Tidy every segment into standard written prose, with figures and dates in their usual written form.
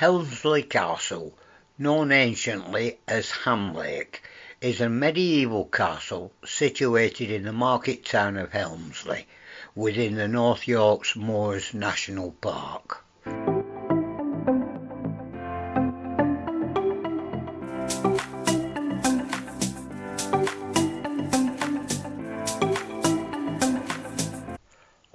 Helmsley Castle, known anciently as Hamlake, is a medieval castle situated in the market town of Helmsley, within the North Yorkshire Moors National Park.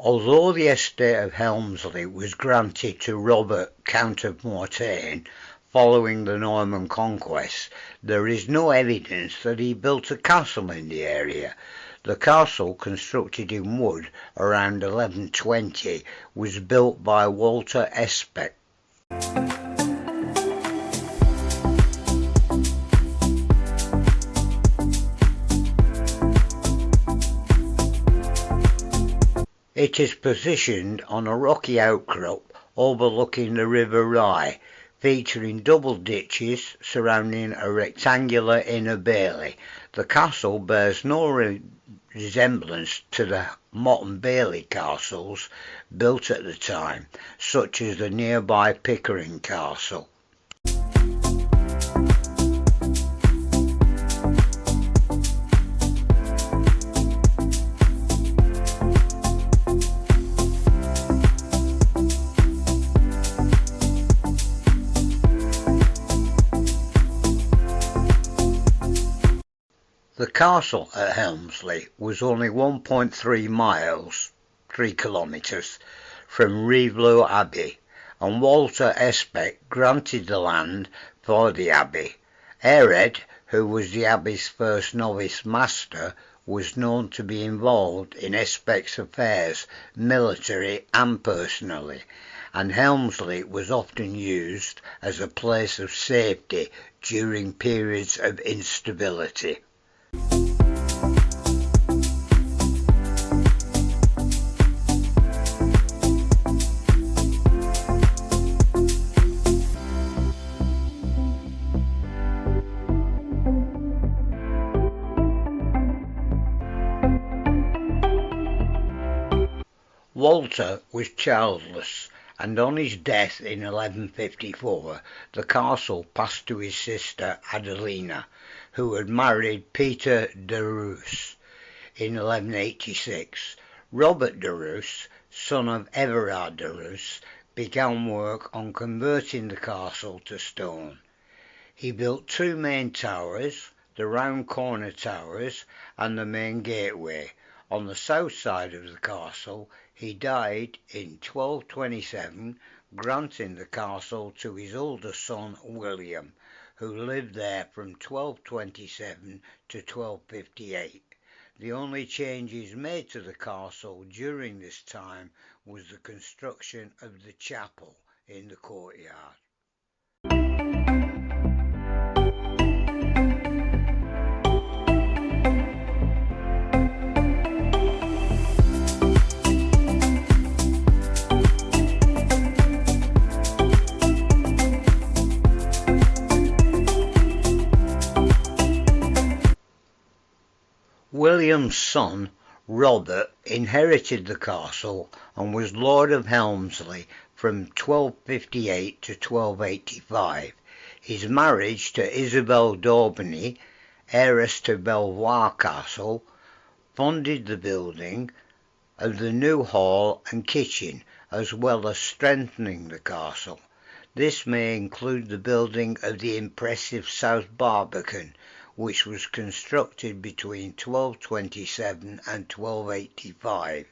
Although the estate of Helmsley was granted to Robert, Count of Mortain, following the Norman conquest, there is no evidence that he built a castle in the area. The castle, constructed in wood around 1120, was built by Walter Especk. It is positioned on a rocky outcrop overlooking the River Rye, featuring double ditches surrounding a rectangular inner bailey. The castle bears no resemblance to the Motte Bailey castles built at the time, such as the nearby Pickering Castle. The castle at Helmsley was only 1.3 miles, 3 kilometres, from Rievaulx Abbey, and Walter Especk granted the land for the abbey. Ered, who was the abbey's first novice master, was known to be involved in Especk's affairs, military and personally, and Helmsley was often used as a place of safety during periods of instability. Walter was childless, and on his death in 1154 the castle passed to his sister Adelina, who had married Peter de Roos in 1186. Robert de Roos, son of Everard de Roos, began work on converting the castle to stone. He built 2 main towers, the round corner towers and the main gateway. On the south side of the castle he died in 1227, granting the castle to his older son William, who lived there from 1227 to 1258. The only changes made to the castle during this time was the construction of the chapel in the courtyard. William's son, Robert, inherited the castle and was Lord of Helmsley from 1258 to 1285. His marriage to Isabel d'Aubigny, heiress to Belvoir Castle, funded the building of the new hall and kitchen, as well as strengthening the castle. This may include the building of the impressive South Barbican, which was constructed between 1227 and 1285.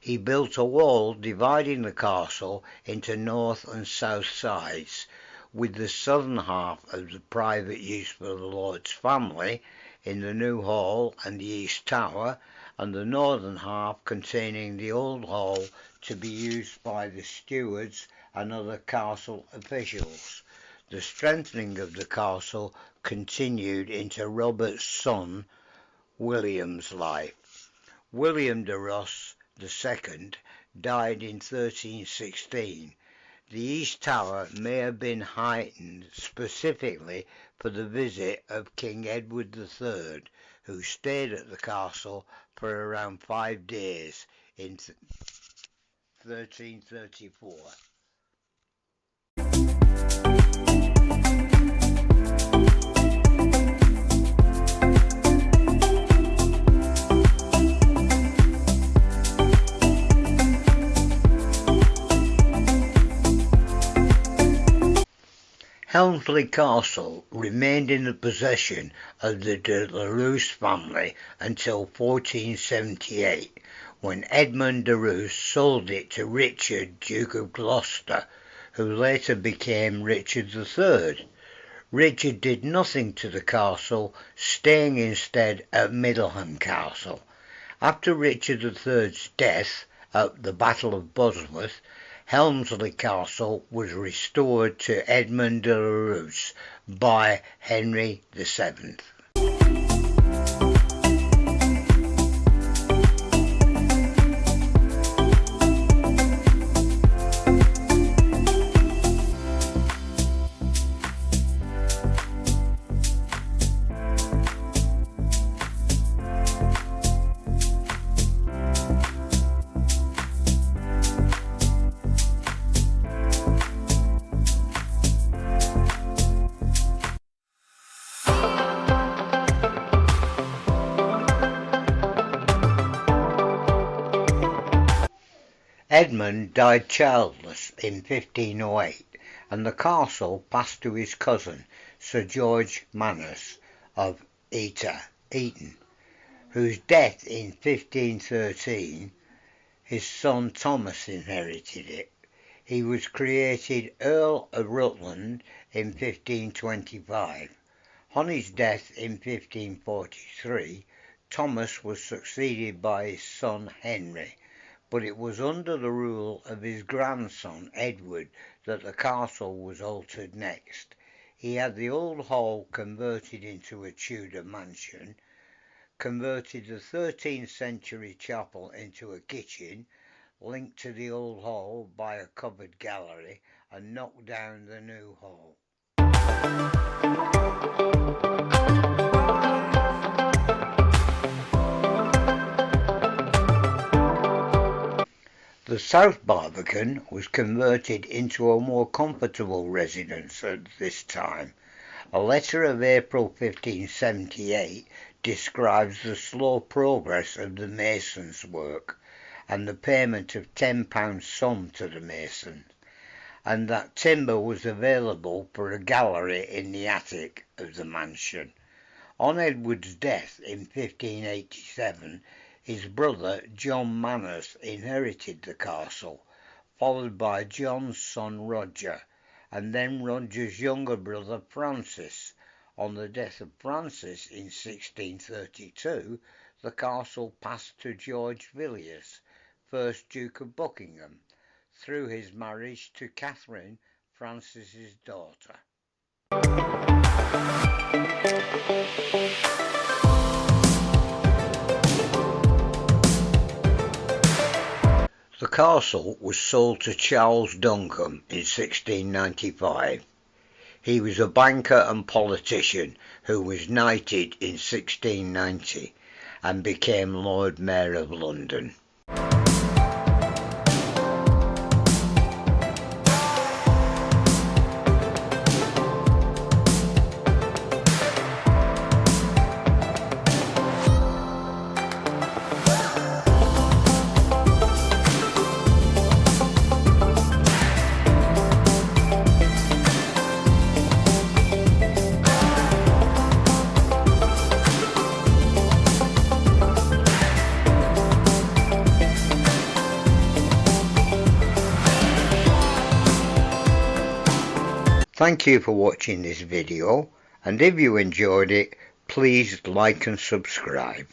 He built a wall dividing the castle into north and south sides, with the southern half of the private use for the Lord's family in the new hall and the east tower, and the northern half containing the old hall to be used by the stewards and other castle officials. The strengthening of the castle continued into Robert's son William's life. William de Ross II died in 1316. The east tower may have been heightened specifically for the visit of King Edward III, who stayed at the castle for around 5 days in 1334. Helmsley Castle remained in the possession of the de la Rous family until 1478, when Edmund de Rous sold it to Richard, Duke of Gloucester, who later became Richard III. Richard did nothing to the castle, staying instead at Middleham Castle. After Richard III's death at the Battle of Bosworth, Helmsley Castle was restored to Edmund de la Rous by Henry VII. Edmund died childless in 1508, and the castle passed to his cousin, Sir George Manners of Eton, whose death in 1513 his son Thomas inherited it. He was created Earl of Rutland in 1525. On his death in 1543, Thomas was succeeded by his son Henry, but it was under the rule of his grandson Edward that the castle was altered next. He had the old hall converted into a Tudor mansion, converted the 13th century chapel into a kitchen, linked to the old hall by a covered gallery, and knocked down the new hall. The South Barbican was converted into a more comfortable residence at this time. A letter of April 1578 describes the slow progress of the masons' work, and the payment of £10 sum to the masons, and that timber was available for a gallery in the attic of the mansion. On Edward's death in 1587, his brother John Manners inherited the castle, followed by John's son Roger, and then Roger's younger brother Francis. On the death of Francis in 1632, the castle passed to George Villiers, 1st Duke of Buckingham, through his marriage to Catherine, Francis's daughter. The castle was sold to Charles Duncombe in 1695. He was a banker and politician who was knighted in 1690 and became Lord Mayor of London. Thank you for watching this video, and if you enjoyed it, please like and subscribe.